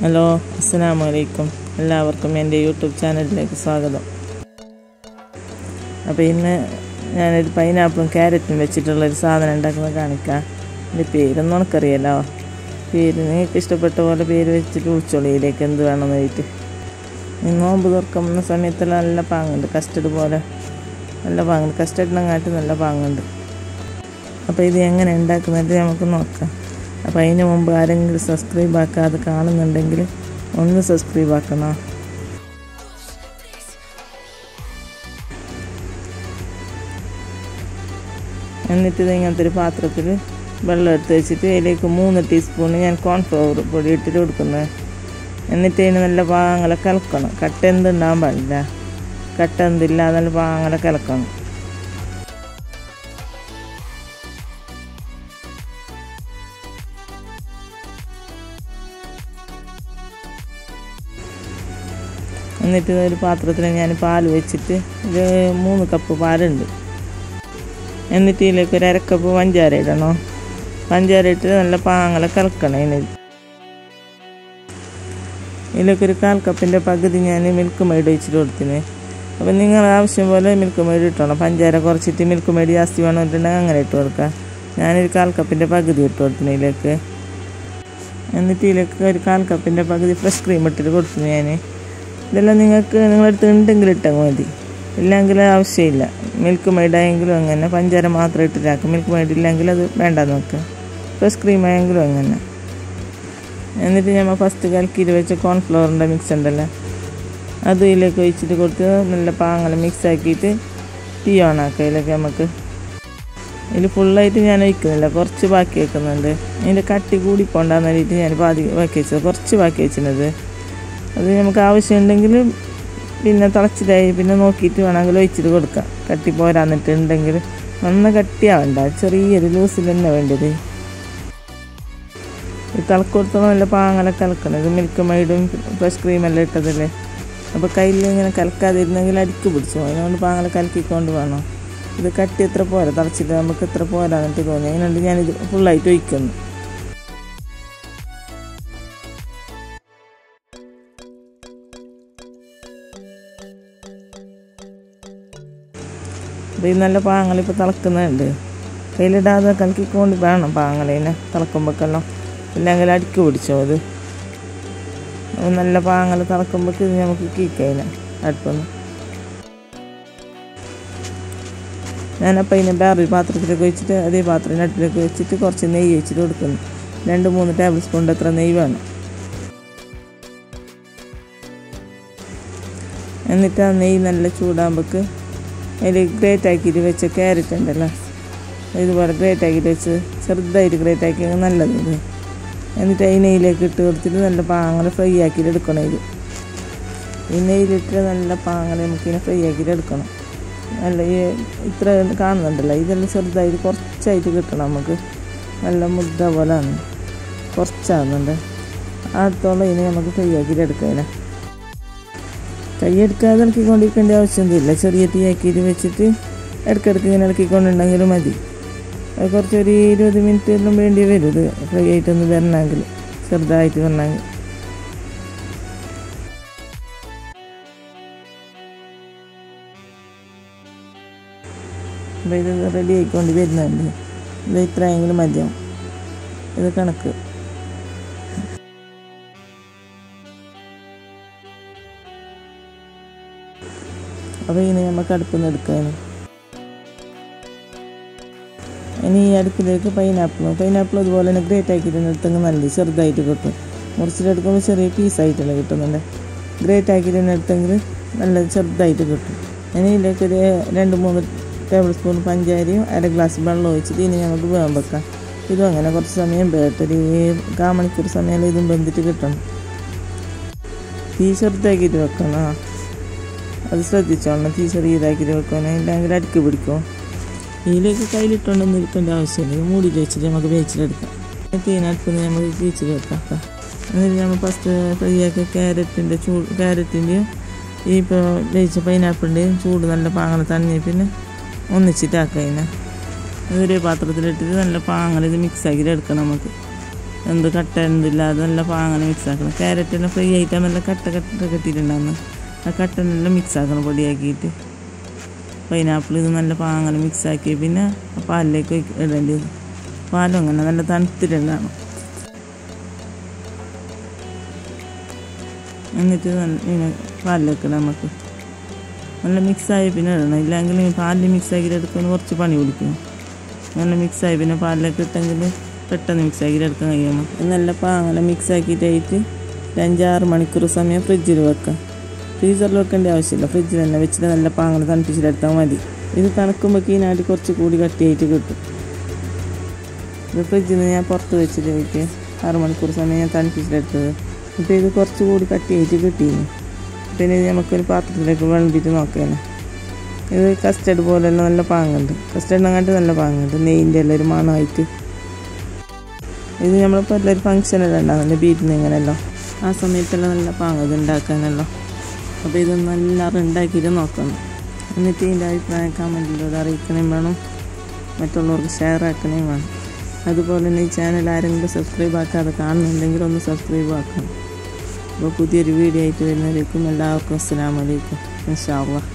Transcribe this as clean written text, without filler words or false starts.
Hello, അസ്സലാമു അലൈക്കും. എല്ലാവർക്കും എൻ്റെ യൂട്യൂബ് ചാനലിലേക്ക് സ്വാഗതം. അപ്പോൾ ഇന്ന് ഞാനൊരു പൈനാപ്പിളും ക്യാരറ്റും വെച്ചിട്ടുള്ളൊരു സാധനം ഉണ്ടാക്കുന്നത് കാണിക്കാം. എൻ്റെ പേരൊന്നും എനിക്കറിയാലോ. പേര് നിങ്ങൾക്ക് ഇഷ്ടപ്പെട്ട പോലെ പേര് വെച്ചിട്ട് വിളിച്ചോളൂ. ഇതിലേക്ക് എന്ത് വേണമെന്ന് വെച്ചിട്ട് നോമ്പ് തുറക്കുന്ന സമയത്തെല്ലാം നല്ല പാങ്ങുണ്ട്. കസ്റ്റർഡ് പോലെ നല്ല പാങ്ങുണ്ട്. കസ്റ്റർഡിനെങ്ങാട്ട് നല്ല പാങ്ങുണ്ട്. അപ്പോൾ ഇത് എങ്ങനെ ഉണ്ടാക്കുന്നത് നമുക്ക് നോക്കാം. അപ്പോൾ അതിന് മുമ്പ് ആരെങ്കിലും സബ്സ്ക്രൈബ് ആക്കാതെ കാണുന്നുണ്ടെങ്കിൽ ഒന്ന് സബ്സ്ക്രൈബ് ആക്കണം. എന്നിട്ട് ഇത് ഇങ്ങനത്തെ ഒരു പാത്രത്തിൽ വെള്ളം എടുത്ത് വെച്ചിട്ട് അതിലേക്ക് 3 ടീസ്പൂൺ ഞാൻ കോൺഫ്ലവർ പൊടി ഇട്ടിട്ട് കൊടുക്കുന്നത്. എന്നിട്ട് അതിന് നല്ല പാങ്ങല കലക്കണം. കട്ട എന്തുണ്ടാകാൻ പാടില്ല. കട്ട എന്തില്ല നല്ല പാങ്ങല കലക്കണം. എന്നിട്ട് ഒരു പാത്രത്തിൽ ഞാൻ പാൽ വെച്ചിട്ട് ഒരു 3 കപ്പ് പാലുണ്ട്. എന്നിട്ട് ഇതിലേക്ക് ഒരു 1/2 കപ്പ് പഞ്ചാര ഇടണം. പഞ്ചാര ഇട്ട് നല്ല പാങ്ങല കലക്കണം. ഇതിലേക്കൊരു 1/4 കപ്പിൻ്റെ പകുതി ഞാൻ മിൽക്ക് മെയ്ഡ് ഒഴിച്ചിട്ട് കൊടുത്തിന്. അപ്പം നിങ്ങൾ ആവശ്യം പോലെ മിൽക്ക് മെയ്ഡ് ഇട്ടണം. പഞ്ചാര കുറച്ചിട്ട് മിൽക്ക് മെയ്ഡ് ജാസ്തി വേണമെന്നുണ്ടെങ്കിൽ അങ്ങനെ ഇട്ട് കൊടുക്കാം. ഞാനൊരു 1/4 കപ്പിൻ്റെ പകുതി ഇട്ട് കൊടുത്തിന് ഇതിലേക്ക്. എന്നിട്ട് ഇതിലേക്ക് ഒരു 1/4 കപ്പിൻ്റെ പകുതി ഫ്രഷ് ക്രീം ഇട്ടിട്ട് കൊടുത്തിന് ഞാൻ. ഇതെല്ലാം നിങ്ങളടുത്ത് ഉണ്ടെങ്കിൽ ഇട്ടാൽ മതി, ഇല്ലെങ്കിൽ ആവശ്യമില്ല. മിൽക്ക് മെയ്ഡായെങ്കിലും അങ്ങനെ പഞ്ചാര മാത്രം ഇട്ടിട്ടാക്കും. മിൽക്ക് മെയ്ഡ് ഇല്ലെങ്കിൽ അത് വേണ്ട നോക്കുക. ഫ്രഷ് ക്രീം ആയെങ്കിലും അങ്ങനെ. എന്നിട്ട് നമ്മൾ ഫസ്റ്റ് കലക്കിയിട്ട് വെച്ച കോൺഫ്ലവറിൻ്റെ മിക്സ് ഉണ്ടല്ലോ, അത് ഇതിലേക്ക് ഒഴിച്ചിട്ട് കൊടുത്ത് നല്ല പാങ്ങല മിക്സ് ആക്കിയിട്ട് ടീ ഓണാക്കുക. ഇതിലേക്ക് നമുക്ക് ഇതിൽ ഫുള്ളായിട്ട് ഞാൻ ഒഴിക്കുന്നില്ല, കുറച്ച് ബാക്കി വെക്കുന്നുണ്ട്. അതിൻ്റെ കട്ടി കൂടി പോണ്ടാന്ന് വേണ്ടിയിട്ട് ഞാൻ ബാക്കി വെച്ചത്, കുറച്ച് ബാക്കി വെച്ചിരുന്നത്. അത് നമുക്ക് ആവശ്യമുണ്ടെങ്കിൽ പിന്നെ തിളച്ചിട്ടായി പിന്നെ നോക്കിയിട്ട് വേണമെങ്കിൽ ഒഴിച്ചിട്ട് കൊടുക്കാം. കട്ടി പോരാന്നിട്ടുണ്ടെങ്കിൽ നന്ന കട്ടിയാവണ്ട, ചെറിയൊരു ലൂസിൽ തന്നെ വേണ്ടത്. ഈ തിളക്കൊടുത്തോളം നല്ല പാങ്ങല കലക്കണം. ഇത് മിൽക്ക് മെയ്ഡും ഫ്രഷ് ക്രീമെല്ലാം ഇട്ടതല്ലേ. അപ്പോൾ കയ്യിൽ ഇങ്ങനെ കലക്കാതിരുന്നെങ്കിൽ അടിക്ക് പിടിച്ചു. അതിനോണ്ട് പാങ്ങല കലക്കിക്കൊണ്ട് വേണം. ഇത് കട്ടി എത്ര പോരാ, തിളച്ചിട്ട് നമുക്ക് എത്ര പോരാന്നിട്ട് തോന്നി. അതിനുണ്ട് ഞാനിത് ഫുള്ളായിട്ട് ഒഴിക്കുന്നു. ഇത് നല്ല പാങ്ങൽ ഇപ്പോൾ തിളക്കുന്നുണ്ട്. കയ്യിലിടാതെ കലക്കിക്കൊണ്ട് വേണം പാങ്ങലിനെ തിളക്കുമ്പോഴെല്ലാം, ഇല്ലെങ്കിൽ അടിക്ക് പിടിച്ചോ. അത് നല്ല പാങ്ങൽ തിളക്കുമ്പോഴേക്ക് ഇത് നമുക്ക് കീക്കയില്ല അടുപ്പൊന്ന്. ഞാനപ്പോൾ ഇതിനെ വേറൊരു പാത്രത്തിലേക്ക് വെച്ചിട്ട് അതേ പാത്രത്തിനടുപ്പിലേക്ക് വെച്ചിട്ട് കുറച്ച് നെയ്യ് വെച്ചിട്ട് കൊടുക്കുന്നു. 2-3 ടേബിൾ സ്പൂണിൻ്റെ അത്ര നെയ്യ് വേണം. എന്നിട്ട് ആ നെയ്യ് നല്ല ചൂടാകുമ്പോഴേക്ക് അതിൽ ഗ്രേറ്റ് ആക്കിയിട്ട് വെച്ച ക്യാരറ്റ് ഉണ്ടല്ലോ, ഇതുപോലെ ഗ്രേറ്റ് ആക്കിയിട്ട് വെച്ച് ചെറുതായിട്ട് ഗ്രേറ്റ് ആക്കി നല്ലത് ഇത്. എന്നിട്ട് ഈ നെയ്യിലേക്ക് ഇട്ട് കൊടുത്തിട്ട് നല്ല പാങ്ങൽ ഫ്രൈ ആക്കിയിട്ട് എടുക്കണം. ഇത് ഈ നെയ്യിലിട്ട് നല്ല പാങ്ങൽ നമുക്കിങ്ങനെ ഫ്രൈ ആക്കിയിട്ട് എടുക്കണം. നല്ല ഈ ഇത്ര കാണുന്നുണ്ടല്ലോ, ഇതെല്ലാം ചെറുതായിട്ട് കുറച്ചായിട്ട് കിട്ടണം നമുക്ക്. നല്ല മുദ്ദ പോലെ ആണ്, കുറച്ചാകുന്നുണ്ട്. അടുത്തോളം ഇനി നമുക്ക് ഫ്രൈ ആക്കിയിട്ട് എടുക്കാം. കൈയെടുക്കാതെ ഇളക്കിക്കൊണ്ടിരിക്കേണ്ട ആവശ്യമൊന്നുമില്ല. ചെറിയ തീയാക്കിയിട്ട് വെച്ചിട്ട് ഇടയ്ക്കിടയ്ക്ക് ഇങ്ങനെ ഇളക്കിക്കൊണ്ടുണ്ടെങ്കിലും മതി. അത് കുറച്ചൊരു 20 മിനിറ്റ് എല്ലാം വേണ്ടി വരും ഇത് ഫ്രൈ ആയിട്ടൊന്ന് വരണമെങ്കിൽ, ചെറുതായിട്ട് വരണമെങ്കിൽ. അപ്പോൾ ഇത് റെഡി ആയിക്കൊണ്ട് വരുന്നുണ്ട്. ഇത് ഇത്രയെങ്കിലും മതിയാവും. ഇത് കണക്ക്. അപ്പോൾ ഇനി നമുക്ക് അടുപ്പിൽ നിന്ന് എടുക്കാം. ഇനി ഈ അടുപ്പിലേക്ക് പൈനാപ്പിൾ അതുപോലെ തന്നെ ഗ്രേറ്റ് ആക്കിയിട്ട് എടുത്തെങ്കിൽ നല്ല ചെറുതായിട്ട് കിട്ടും. മുറിച്ചിട്ടെടുക്കുമ്പോൾ ചെറിയ പീസായിട്ടല്ലേ കിട്ടുന്നുണ്ട്. ഗ്രേറ്റ് ആക്കിയിട്ട് തന്നെ എടുത്തെങ്കിൽ നല്ല ചെറുതായിട്ട് കിട്ടും. ഇനി ഇതിലേക്കൊരു 2-3 ടേബിൾ സ്പൂൺ പഞ്ചാരയും 1/2 ഗ്ലാസ് വെള്ളം ഒഴിച്ചിട്ട് ഇനി നമുക്ക് വേഗം വെക്കാം. ഇതും അങ്ങനെ കുറച്ച് സമയം വേട്ടൊരു 1/4 മണിക്കൂർ സമയം ഇതും വെന്തിട്ട് കിട്ടണം. തീ ചെറുതാക്കിയിട്ട് വെക്കണം. അത് ശ്രദ്ധിച്ചോളണം. തീ ചെറിയതാക്കിയിട്ട് വെക്കണം, ഇല്ലെങ്കിൽ അടുക്ക് പിടിക്കും. ഇതിലേക്ക് കയ്യിലിട്ടുകൊണ്ടൊന്നും ഇരിക്കേണ്ട ആവശ്യമില്ല. മൂടിയിൽ വെച്ചിട്ട് നമുക്ക് വേവിച്ചിട്ടെടുക്കാം. തീനടുപ്പിൽ നമുക്ക് വേവിച്ചിട്ട് വെക്കാം. എന്നിട്ട് നമ്മൾ ഫസ്റ്റ് ഫ്രൈ ആക്കിയ ക്യാരറ്റിൻ്റെയും ഈ ഇപ്പോൾ വേവിച്ച പൈനാപ്പിളിൻ്റെയും ചൂട് നല്ല പാങ്ങൽ തണ്ണി പിന്നെ ഒന്നിച്ചിട്ടാക്കാം. ഒരേ പാത്രത്തിലിട്ടിട്ട് നല്ല പാങ്ങൽ ഇത് മിക്സ് ആക്കിയിട്ട് എടുക്കണം നമുക്ക്. എന്ത് കട്ട എന്തില്ലാതെ നല്ല പാങ്ങനെ മിക്സ് ആക്കണം. ക്യാരറ്റെല്ലാം ഫ്രൈ ആയിട്ട് നല്ല കട്ട കെട്ടിയിട്ടുണ്ടാകുന്നു. ആ കട്ടനെല്ലാം മിക്സ് ആക്കണം പൊടിയാക്കിയിട്ട്. പൈനാപ്പിൾ ഇത് നല്ല പാങ്ങനെ മിക്സ് ആക്കി പിന്നെ പാലിലേക്ക് ഇടേണ്ടത്. പാലും അങ്ങനെ നല്ല തണുത്തിട്ടുണ്ടാണ്. എന്നിട്ട് നല്ല പാലിലേക്ക് നമുക്ക് നല്ല മിക്സായി പിന്നെ ഇടണം. ഇല്ലെങ്കിൽ പാലിൽ മിക്സാക്കിയിട്ട് എടുക്കുന്ന കുറച്ച് പണി പിടിക്കും. നല്ല മിക്സായി പിന്നെ പാലിലേക്ക് ഇട്ടെങ്കിൽ പെട്ടെന്ന് മിക്സാക്കിയിട്ട് എടുക്കാൻ കഴിയുമ്പോൾ നല്ല പാങ്ങനെ മിക്സാക്കിയിട്ടായിട്ട് 5-6 മണിക്കൂർ സമയം ഫ്രിഡ്ജിൽ വെക്കാം. ഫ്രീസറിൽ വെക്കേണ്ട ആവശ്യമില്ല, ഫ്രിഡ്ജിൽ തന്നെ വെച്ചിട്ട് നല്ല പാങ്ങനെ തണുപ്പിച്ചിട്ടെടുത്താൽ മതി. ഇത് തണുക്കുമ്പോൾ ഇതിനായിട്ട് കുറച്ച് കൂടി കട്ടിയായിട്ട് കിട്ടും. ഇത് ഫ്രിഡ്ജിൽ നിന്ന് ഞാൻ പുറത്ത് വെച്ചിട്ട് 6 മണിക്കൂർ സമയം ഞാൻ തണുപ്പിച്ചിട്ടെടുത്തത്. ഇപ്പോൾ ഇത് കുറച്ച് കൂടി കട്ടിയായിട്ട് കിട്ടിയിരുന്നു. പിന്നെ ഇത് നമുക്കൊരു പാത്രത്തിലേക്ക് വിളമ്പിയിട്ട് നോക്കുകയാണ്. ഇത് കസ്റ്റർഡ് പോലെല്ലാം നല്ല പാങ്ങുണ്ട്. കസ്റ്റർഡിനങ്ങാട്ട് നല്ല പാങ്ങുണ്ട്, നെയ്യിൻ്റെ എല്ലാം ഒരു മണമായിട്ട്. ഇത് നമ്മളിപ്പോൾ എല്ലാവരും ഫംഗ്ഷനെല്ലാം ഉണ്ടാകുന്നുണ്ട്, ബീറ്റിന് ഇങ്ങനെയല്ലോ. ആ സമയത്തെല്ലാം നല്ല പാങ്ങത് ഉണ്ടാക്കാനല്ലോ. അപ്പോൾ ഇത് നല്ല ഉണ്ടാക്കിയിട്ട് നോക്കണം. എന്നിട്ട് ഇതിൻ്റെ അഭിപ്രായം കമൻറ്റിലൂടെ അറിയിക്കണേം വേണം, മറ്റുള്ളവർക്ക് ഷെയർ ആക്കണേം വേണം. അതുപോലെ തന്നെ ഈ ചാനൽ ആരെങ്കിലും സബ്സ്ക്രൈബ് ആക്കാതെ കാണുന്നുണ്ടെങ്കിൽ ഒന്ന് സബ്സ്ക്രൈബ് ആക്കണം. അപ്പോൾ പുതിയൊരു വീഡിയോ ആയിട്ട് വരുന്നതിലേക്കും എല്ലാവർക്കും അസ്സലാമു അലൈക്കും. ഇൻഷാ അല്ലാഹ്.